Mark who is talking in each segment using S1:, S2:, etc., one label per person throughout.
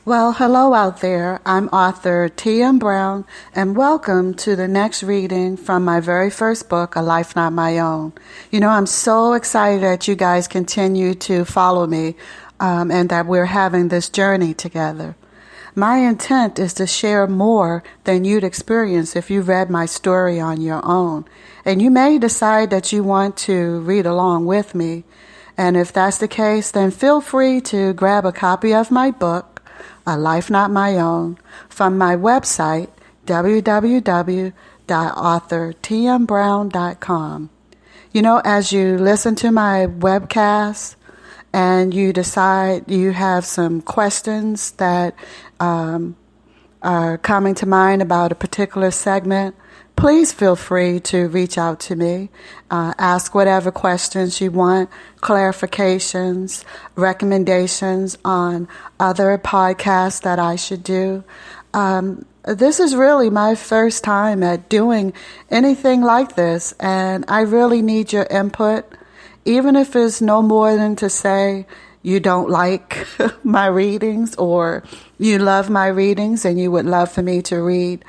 S1: Well, hello out there. I'm author T.M. Brown, and welcome to the next reading from my very first book, A Life Not My Own. I'm so excited that you guys continue to follow me and that we're having this journey together. My intent is to share more than you'd experience if you read my story on your own. And you may decide that you want to read along with me. And if that's the case, then feel free to grab a copy of my book, A Life Not My Own, from my website, www.authortmbrown.com. As you listen to my webcast and you decide you have some questions that are coming to mind about a particular segment, please feel free to reach out to me. Ask whatever questions you want, clarifications, recommendations on other podcasts that I should do. This is really my first time at doing anything like this, and I really need your input, even if it's no more than to say you don't like my readings or you love my readings and you would love for me to read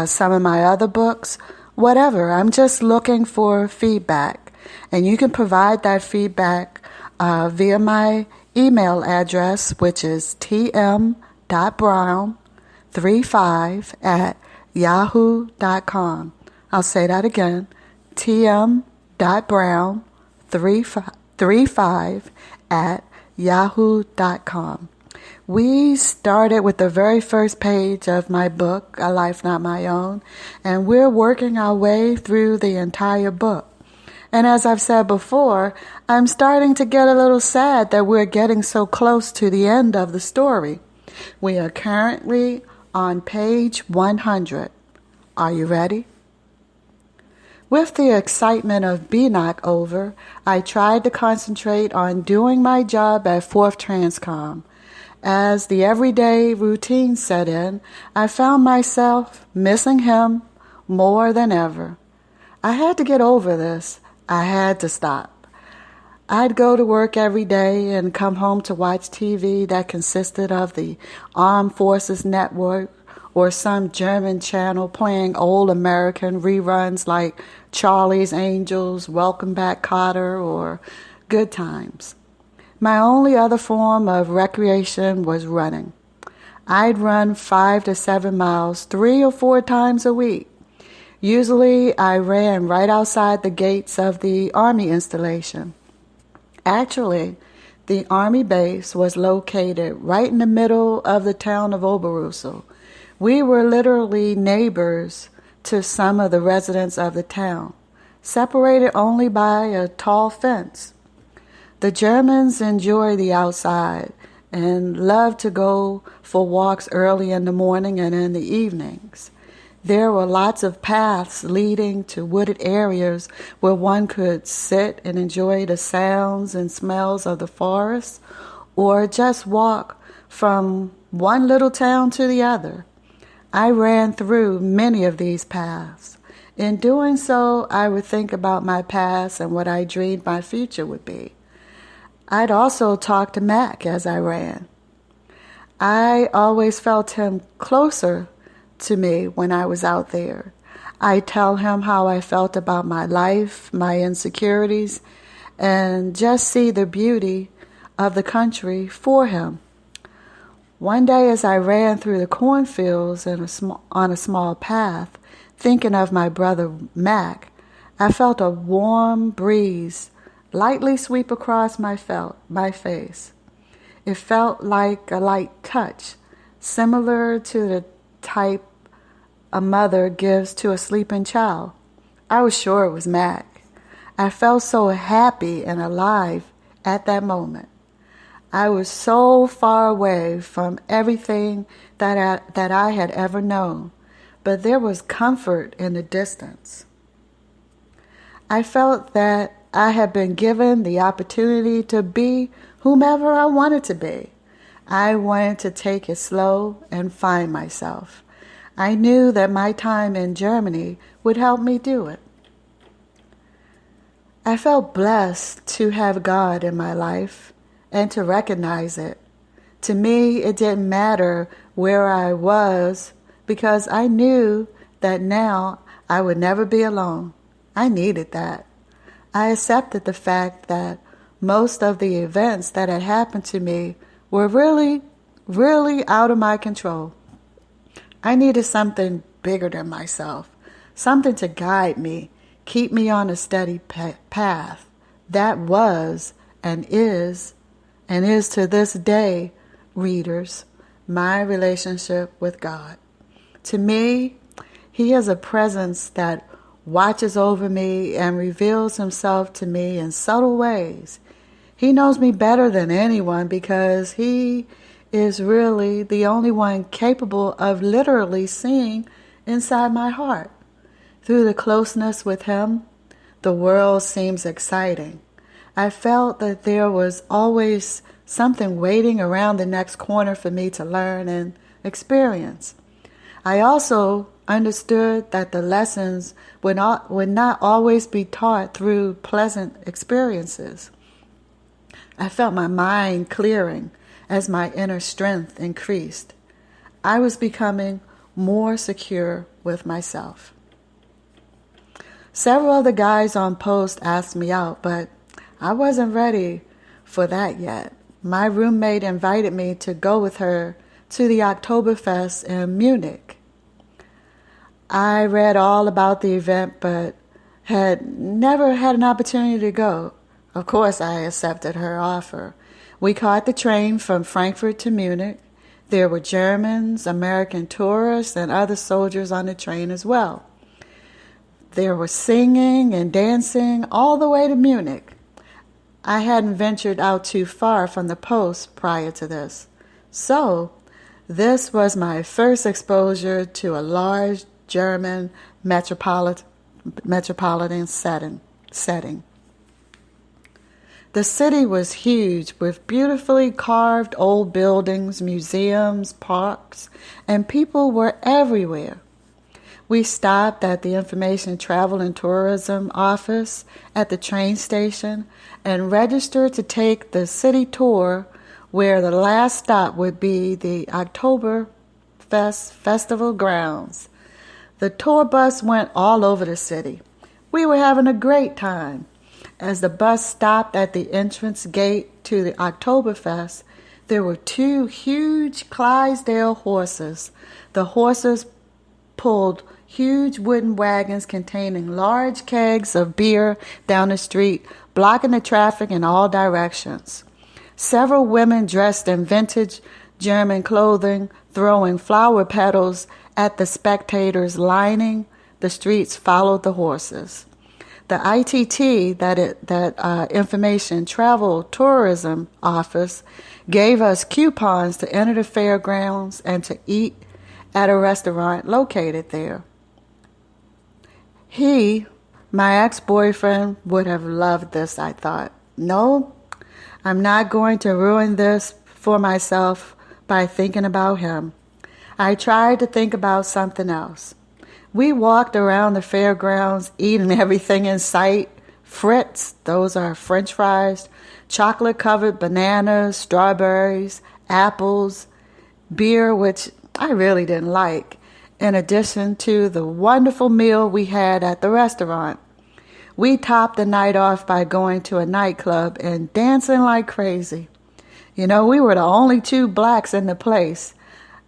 S1: some of my other books. Whatever. I'm just looking for feedback. And you can provide that feedback via my email address, which is tm.brown35@yahoo.com. I'll say that again, tm.brown35@yahoo.com. We started with the very first page of my book, A Life Not My Own, and we're working our way through the entire book. And as I've said before, I'm starting to get a little sad that we're getting so close to the end of the story. We are currently on page 100. Are you ready? With the excitement of BNOC over, I tried to concentrate on doing my job at 4th Transcom. As the everyday routine set in, I found myself missing him more than ever. I had to get over this. I had to stop. I'd go to work every day and come home to watch TV that consisted of the Armed Forces Network or some German channel playing old American reruns like Charlie's Angels, Welcome Back Kotter, or Good Times. My only other form of recreation was running. I'd run 5 to 7 miles 3 or 4 times a week. Usually I ran right outside the gates of the Army installation. Actually, the Army base was located right in the middle of the town of Oberrussel. We were literally neighbors to some of the residents of the town, separated only by a tall fence. The Germans enjoy the outside and love to go for walks early in the morning and in the evenings. There were lots of paths leading to wooded areas where one could sit and enjoy the sounds and smells of the forest, or just walk from one little town to the other. I ran through many of these paths. In doing so, I would think about my past and what I dreamed my future would be. I'd also talk to Mac as I ran. I always felt him closer to me when I was out there. I'd tell him how I felt about my life, my insecurities, and just see the beauty of the country for him. One day as I ran through the cornfields on a small path, thinking of my brother Mac, I felt a warm breeze lightly sweep across my face. It felt like a light touch, similar to the type a mother gives to a sleeping child. I was sure it was Mac. I felt so happy and alive at that moment. I was so far away from everything that I had ever known, but there was comfort in the distance. I felt that I had been given the opportunity to be whomever I wanted to be. I wanted to take it slow and find myself. I knew that my time in Germany would help me do it. I felt blessed to have God in my life and to recognize it, To me, it didn't matter where I was because I knew that now I would never be alone. I needed that. I accepted the fact that most of the events that had happened to me were really, really out of my control. I needed something bigger than myself, something to guide me, keep me on a steady path. That was and is to this day, readers, my relationship with God. To me, He is a presence that watches over me and reveals Himself to me in subtle ways. He knows me better than anyone because He is really the only one capable of literally seeing inside my heart. Through the closeness with Him, the world seems exciting. I felt that there was always something waiting around the next corner for me to learn and experience. I also understood that the lessons would not always be taught through pleasant experiences. I felt my mind clearing as my inner strength increased. I was becoming more secure with myself. Several of the guys on post asked me out, but I wasn't ready for that yet. My roommate invited me to go with her to the Oktoberfest in Munich. I read all about the event, but had never had an opportunity to go. Of course, I accepted her offer. We caught the train from Frankfurt to Munich. There were Germans, American tourists, and other soldiers on the train as well. There was singing and dancing all the way to Munich. I hadn't ventured out too far from the post prior to this. So, this was my first exposure to a large German metropolitan setting. The city was huge with beautifully carved old buildings, museums, parks, and people were everywhere. We stopped at the Information Travel and Tourism office at the train station and registered to take the city tour where the last stop would be the Oktoberfest festival grounds. The tour bus went all over the city. We were having a great time. As the bus stopped at the entrance gate to the Oktoberfest, there were two huge Clydesdale horses. The horses pulled huge wooden wagons containing large kegs of beer down the street, blocking the traffic in all directions. Several women dressed in vintage German clothing, throwing flower petals at the spectators lining the streets, followed the horses. The ITT, that Information Travel Tourism Office, gave us coupons to enter the fairgrounds and to eat at a restaurant located there. He, my ex-boyfriend, would have loved this, I thought. No, I'm not going to ruin this for myself by thinking about him. I tried to think about something else. We walked around the fairgrounds, eating everything in sight. Frites, those are French fries, chocolate-covered bananas, strawberries, apples, beer, which I really didn't like, in addition to the wonderful meal we had at the restaurant. We topped the night off by going to a nightclub and dancing like crazy. You know, we were the only two blacks in the place.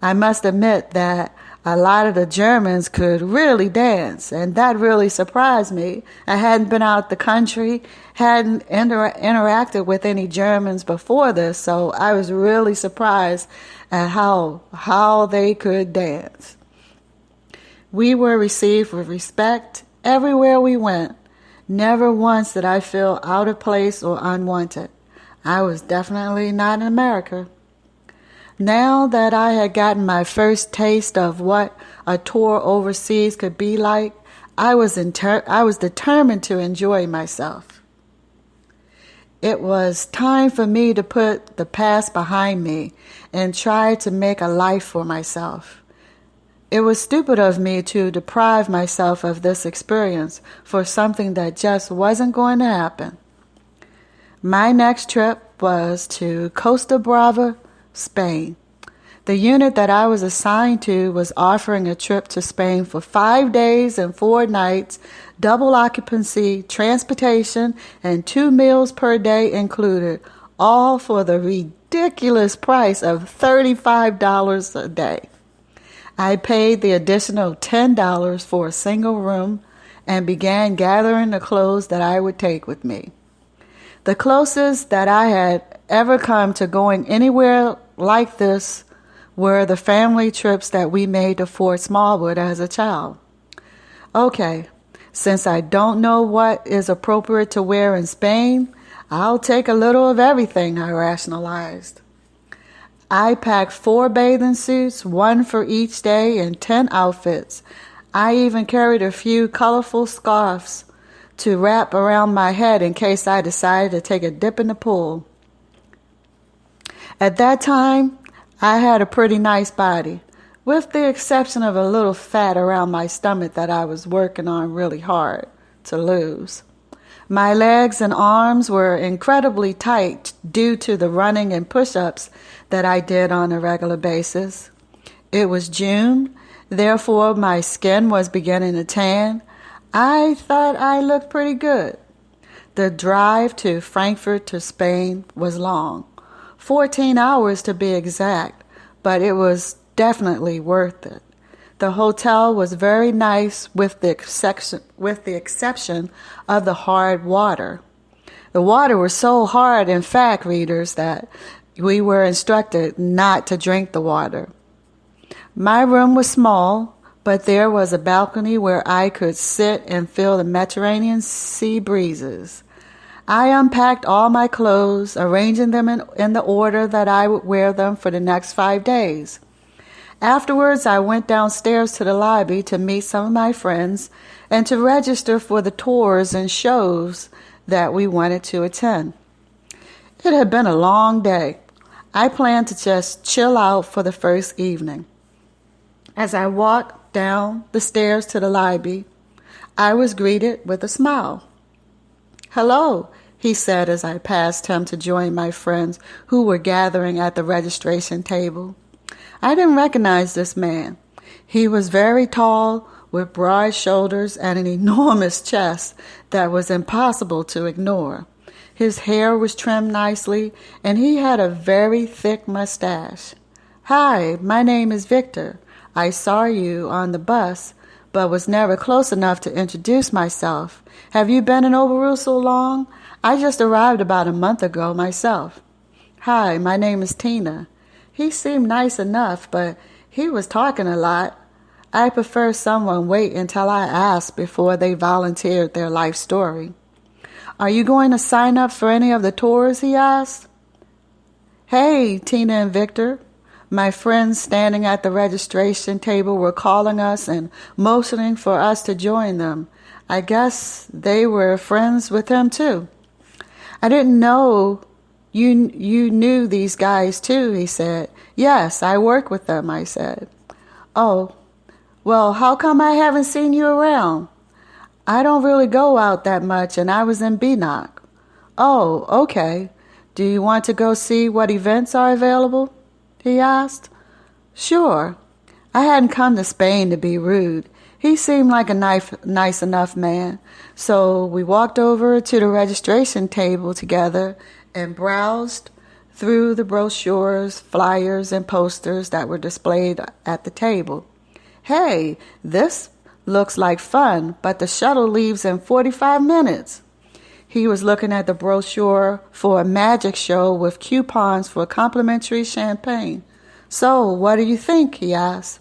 S1: I must admit that a lot of the Germans could really dance, and that really surprised me. I hadn't been out the country, hadn't interacted with any Germans before this, so I was really surprised at how they could dance. We were received with respect everywhere we went. Never once did I feel out of place or unwanted. I was definitely not in America. Now that I had gotten my first taste of what a tour overseas could be like, I was determined to enjoy myself. It was time for me to put the past behind me and try to make a life for myself. It was stupid of me to deprive myself of this experience for something that just wasn't going to happen. My next trip was to Costa Brava, Spain. The unit that I was assigned to was offering a trip to Spain for 5 days and 4 nights, double occupancy, transportation, and 2 meals per day included, all for the ridiculous price of $35 a day. I paid the additional $10 for a single room and began gathering the clothes that I would take with me. The closest that I had ever come to going anywhere like this were the family trips that we made to Fort Smallwood as a child. Okay, since I don't know what is appropriate to wear in Spain, I'll take a little of everything, I rationalized. I packed 4 bathing suits, 1 for each day, and 10 outfits. I even carried a few colorful scarves to wrap around my head in case I decided to take a dip in the pool. At that time, I had a pretty nice body, with the exception of a little fat around my stomach that I was working on really hard to lose. My legs and arms were incredibly tight due to the running and push-ups that I did on a regular basis. It was June, therefore my skin was beginning to tan. I thought I looked pretty good. The drive to Frankfurt to Spain was long, 14 hours to be exact, but it was definitely worth it. The hotel was very nice with the exception of the hard water. The water was so hard, in fact, readers, that we were instructed not to drink the water. My room was small, but there was a balcony where I could sit and feel the Mediterranean sea breezes. I unpacked all my clothes, arranging them in the order that I would wear them for the next 5 days. Afterwards, I went downstairs to the lobby to meet some of my friends and to register for the tours and shows that we wanted to attend. It had been a long day. I planned to just chill out for the first evening. As I walked down the stairs to the lobby, I was greeted with a smile. "Hello," he said as I passed him to join my friends who were gathering at the registration table. I didn't recognize this man. He was very tall, with broad shoulders and an enormous chest that was impossible to ignore. His hair was trimmed nicely, and he had a very thick mustache. "Hi, my name is Victor. I saw you on the bus, but was never close enough to introduce myself. Have you been in Oberursel long? I just arrived about a month ago myself." "Hi, my name is Tina." He seemed nice enough, but he was talking a lot. I prefer someone wait until I ask before they volunteered their life story. "Are you going to sign up for any of the tours?" he asked. "Hey, Tina and Victor." My friends standing at the registration table were calling us and motioning for us to join them. I guess they were friends with him too. "I didn't know you knew these guys too," he said. "Yes, I work with them," I said. "Oh, well, how come I haven't seen you around?" "I don't really go out that much, and I was in BNOC." "Oh, okay. Do you want to go see what events are available?" he asked. "Sure." I hadn't come to Spain to be rude. He seemed like a nice enough man, so we walked over to the registration table together and browsed through the brochures, flyers, and posters that were displayed at the table. "Hey, this looks like fun, but the shuttle leaves in 45 minutes. He was looking at the brochure for a magic show with coupons for complimentary champagne. "So, what do you think?" he asked.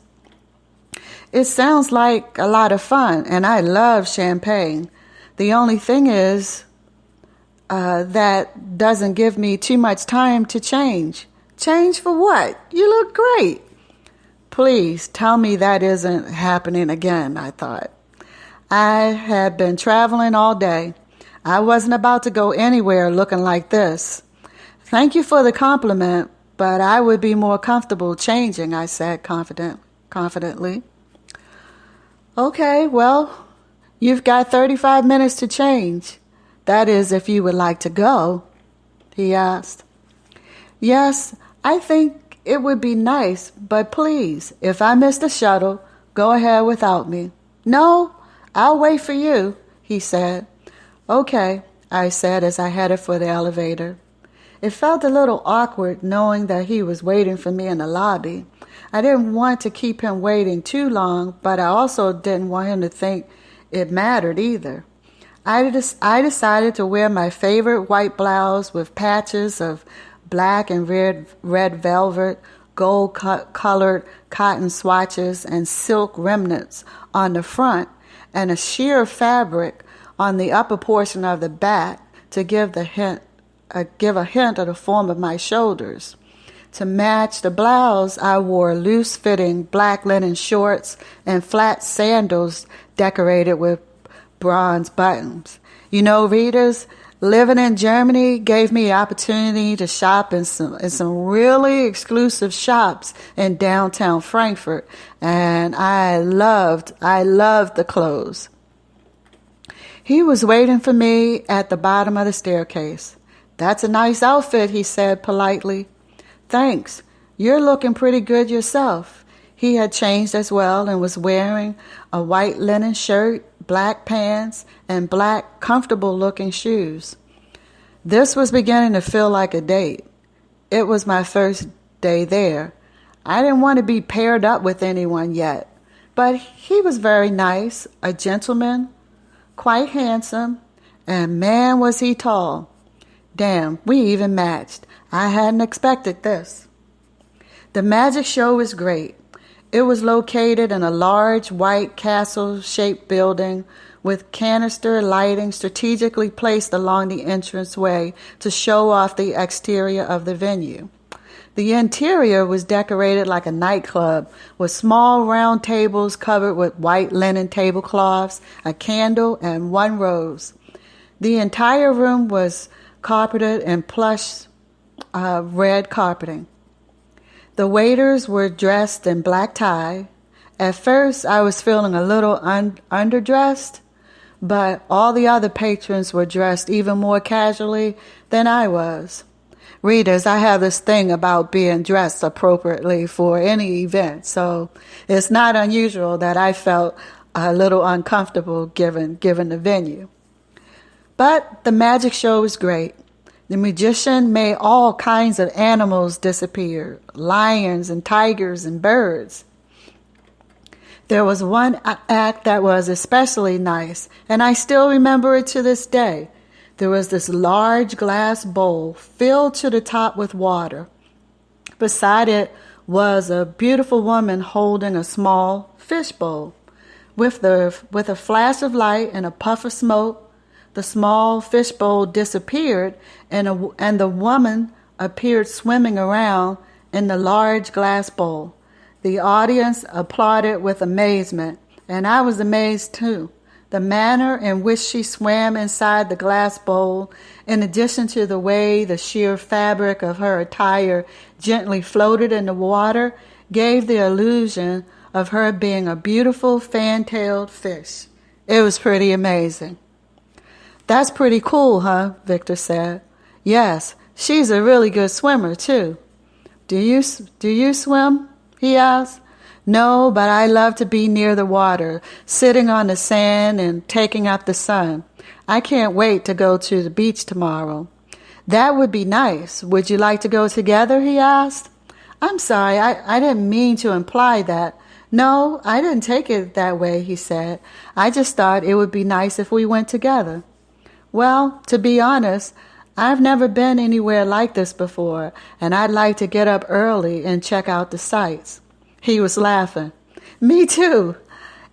S1: "It sounds like a lot of fun, and I love champagne. The only thing is that doesn't give me too much time to change." "Change for what? You look great." "Please tell me that isn't happening again," I thought. I had been traveling all day. I wasn't about to go anywhere looking like this. "Thank you for the compliment, but I would be more comfortable changing," I said confidently. "Okay, well, you've got 35 minutes to change. That is, if you would like to go," he asked. "Yes, I think It would be nice, but please, if I miss the shuttle, go ahead without me. No, I'll wait for you, he said. Okay, I said as I headed for the elevator. It felt a little awkward knowing that he was waiting for me in the lobby. I didn't want to keep him waiting too long, but I also didn't want him to think it mattered either. I decided to wear my favorite white blouse with patches of black and red velvet, gold-colored cotton swatches, and silk remnants on the front, and a sheer fabric on the upper portion of the back to give a hint of the form of my shoulders. To match the blouse, I wore loose-fitting black linen shorts and flat sandals decorated with bronze buttons. You know, readers, living in Germany gave me the opportunity to shop in some really exclusive shops in downtown Frankfurt, and I loved the clothes. He was waiting for me at the bottom of the staircase. That's a nice outfit, he said politely. Thanks. You're looking pretty good yourself. He had changed as well and was wearing a white linen shirt, black pants, and black, comfortable-looking shoes. This was beginning to feel like a date. It was my first day there. I didn't want to be paired up with anyone yet, but he was very nice, a gentleman, quite handsome, and man was he tall. Damn, we even matched. I hadn't expected this. The magic show was great. It was located in a large white castle-shaped building with canister lighting strategically placed along the entranceway to show off the exterior of the venue. The interior was decorated like a nightclub with small round tables covered with white linen tablecloths, a candle, and one rose. The entire room was carpeted in plush red carpeting. The waiters were dressed in black tie. At first, I was feeling a little underdressed, but all the other patrons were dressed even more casually than I was. Readers, I have this thing about being dressed appropriately for any event, so it's not unusual that I felt a little uncomfortable given the venue. But the magic show was great. The magician made all kinds of animals disappear, lions and tigers and birds. There was one act that was especially nice, and I still remember it to this day. There was this large glass bowl filled to the top with water. Beside it was a beautiful woman holding a small fish bowl. With a flash of light and a puff of smoke, the small fish bowl disappeared, and the woman appeared swimming around in the large glass bowl. The audience applauded with amazement, and I was amazed too. The manner in which she swam inside the glass bowl, in addition to the way the sheer fabric of her attire gently floated in the water, gave the illusion of her being a beautiful fan-tailed fish. It was pretty amazing. That's pretty cool, huh? Victor said. Yes, she's a really good swimmer, too. Do you swim? He asked. No, but I love to be near the water, sitting on the sand and taking up the sun. I can't wait to go to the beach tomorrow. That would be nice. Would you like to go together? He asked. I'm sorry, I didn't mean to imply that. No, I didn't take it that way, he said. I just thought it would be nice if we went together. Well, to be honest, I've never been anywhere like this before, and I'd like to get up early and check out the sights. He was laughing. Me too.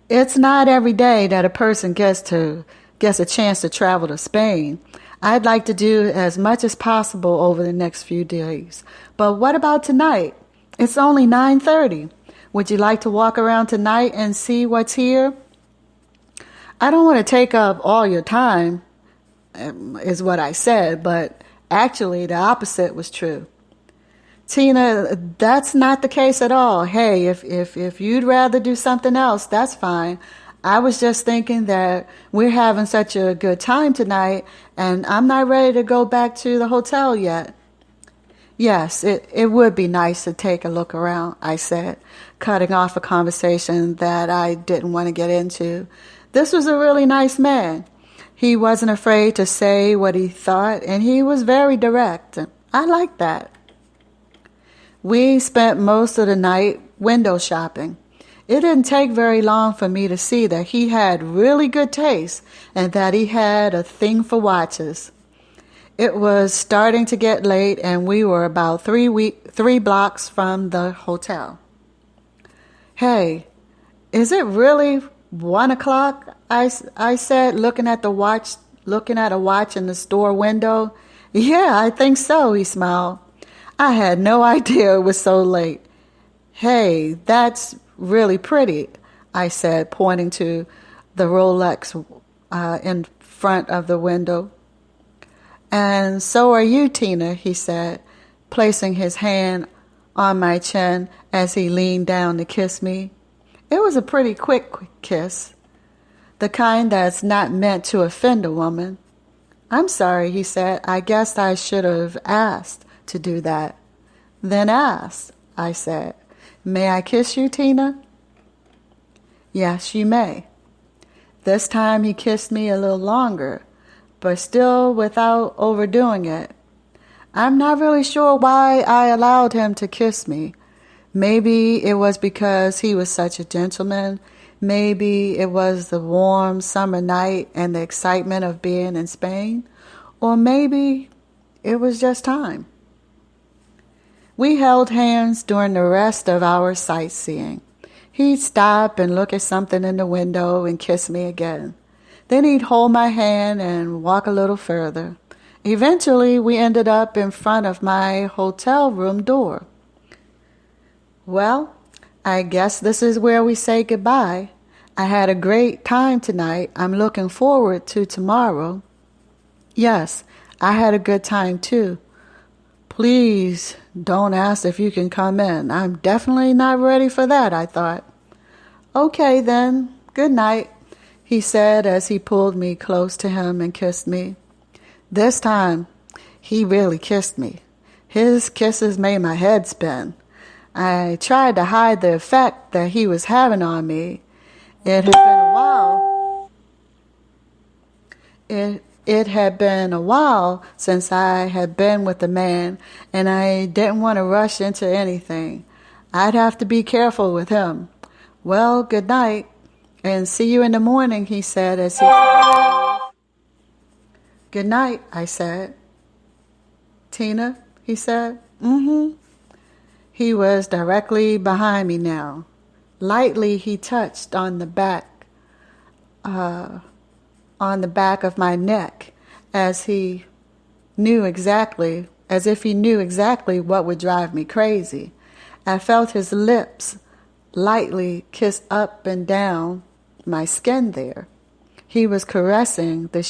S1: It's not every day that a person gets a chance to travel to Spain. I'd like to do as much as possible over the next few days. But what about tonight? It's only 9:30. Would you like to walk around tonight and see what's here? I don't want to take up all your time, is what I said, but actually the opposite was true. Tina, that's not the case at all. Hey, if you'd rather do something else, that's fine. I was just thinking that we're having such a good time tonight, and I'm not ready to go back to the hotel yet. Yes, it would be nice to take a look around, I said, cutting off a conversation that I didn't want to get into. This was a really nice man. He wasn't afraid to say what he thought, and he was very direct. I liked that. We spent most of the night window shopping. It didn't take very long for me to see that he had really good taste and that he had a thing for watches. It was starting to get late, and we were about three blocks from the hotel. Hey, is it really 1 o'clock? I said, looking at a watch in the store window. Yeah, I think so, he smiled. I had no idea it was so late. Hey, that's really pretty, I said, pointing to the Rolex in front of the window. And so are you, Tina, he said, placing his hand on my chin as he leaned down to kiss me. It was a pretty quick kiss, the kind that's not meant to offend a woman. I'm sorry, he said. I guess I should have asked to do that. Then ask, I said. May I kiss you, Tina? Yes, you may. This time he kissed me a little longer, but still without overdoing it. I'm not really sure why I allowed him to kiss me. Maybe it was because he was such a gentleman. Maybe it was the warm summer night and the excitement of being in Spain. Or maybe it was just time. We held hands during the rest of our sightseeing. He'd stop and look at something in the window and kiss me again. Then he'd hold my hand and walk a little further. Eventually, we ended up in front of my hotel room door. Well, I guess this is where we say goodbye. I had a great time tonight. I'm looking forward to tomorrow. Yes, I had a good time too. Please don't ask if you can come in. I'm definitely not ready for that, I thought. Okay then, good night, he said as he pulled me close to him and kissed me. This time, he really kissed me. His kisses made my head spin. I tried to hide the effect that he was having on me. It had been a while since I had been with a man, and I didn't want to rush into anything. I'd have to be careful with him. Well, good night, and see you in the morning, he said as he... Good night, I said. Tina, he said. Mm-hmm. He was directly behind me now. Lightly, he touched on the back of my neck as if he knew exactly what would drive me crazy. I felt his lips lightly kiss up and down my skin there. He was caressing the